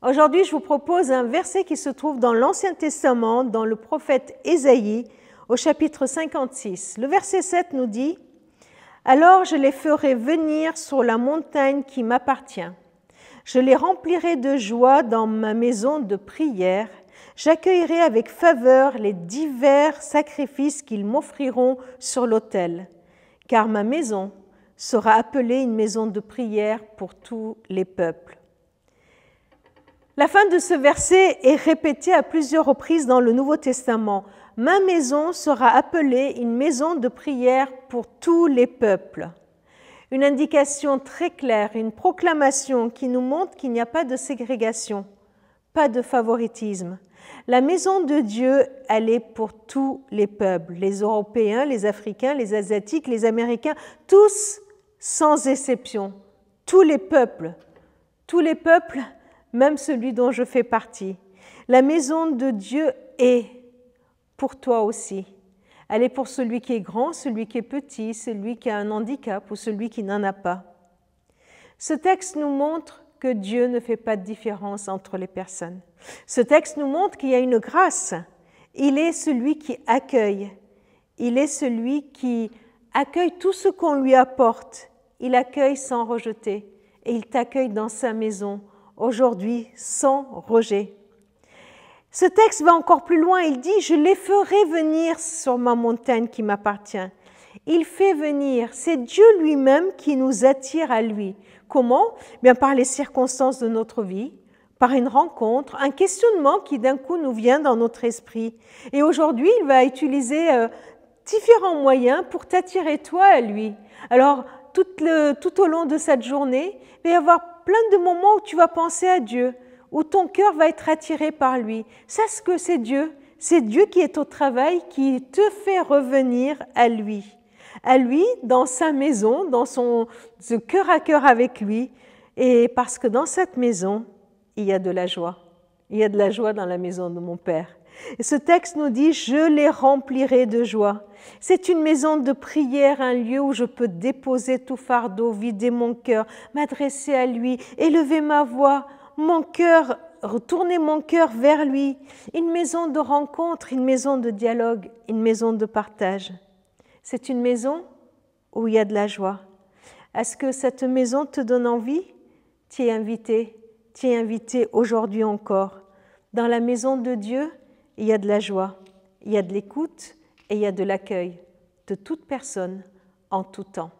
Aujourd'hui, je vous propose un verset qui se trouve dans l'Ancien Testament, dans le prophète Ésaïe, au chapitre 56. Le verset 7 nous dit « Alors je les ferai venir sur la montagne qui m'appartient. Je les remplirai de joie dans ma maison de prière. J'accueillerai avec faveur les divers sacrifices qu'ils m'offriront sur l'autel, car ma maison sera appelée une maison de prière pour tous les peuples. » La fin de ce verset est répétée à plusieurs reprises dans le Nouveau Testament. Ma maison sera appelée une maison de prière pour tous les peuples. Une indication très claire, une proclamation qui nous montre qu'il n'y a pas de ségrégation, pas de favoritisme. La maison de Dieu, elle est pour tous les peuples, les Européens, les Africains, les Asiatiques, les Américains, tous sans exception, tous les peuples, même celui dont je fais partie. La maison de Dieu est pour toi aussi. Elle est pour celui qui est grand, celui qui est petit, celui qui a un handicap ou celui qui n'en a pas. Ce texte nous montre que Dieu ne fait pas de différence entre les personnes. Ce texte nous montre qu'il y a une grâce. Il est celui qui accueille. Il est celui qui accueille tout ce qu'on lui apporte. Il accueille sans rejeter. Et il t'accueille dans sa maison, aujourd'hui, sans rejet. Ce texte va encore plus loin, il dit « Je les ferai venir sur ma montagne qui m'appartient ». Il fait venir, c'est Dieu lui-même qui nous attire à lui. Comment? Bien par les circonstances de notre vie, par une rencontre, un questionnement qui d'un coup nous vient dans notre esprit. Et aujourd'hui, il va utiliser différents moyens pour t'attirer toi à lui. Alors, tout au long de cette journée, il va y avoir plein de moments où tu vas penser à Dieu, où ton cœur va être attiré par lui. Sache que c'est Dieu qui est au travail, qui te fait revenir à lui dans sa maison, dans ce cœur à cœur avec lui, et parce que dans cette maison, il y a de la joie. Il y a de la joie dans la maison de mon Père. Et ce texte nous dit « Je les remplirai de joie ». C'est une maison de prière, un lieu où je peux déposer tout fardeau, vider mon cœur, m'adresser à lui, élever ma voix, mon cœur, retourner mon cœur vers lui. Une maison de rencontre, une maison de dialogue, une maison de partage. C'est une maison où il y a de la joie. Est-ce que cette maison te donne envie? Tu es invité aujourd'hui encore. Dans la maison de Dieu, il y a de la joie, il y a de l'écoute et il y a de l'accueil de toute personne en tout temps.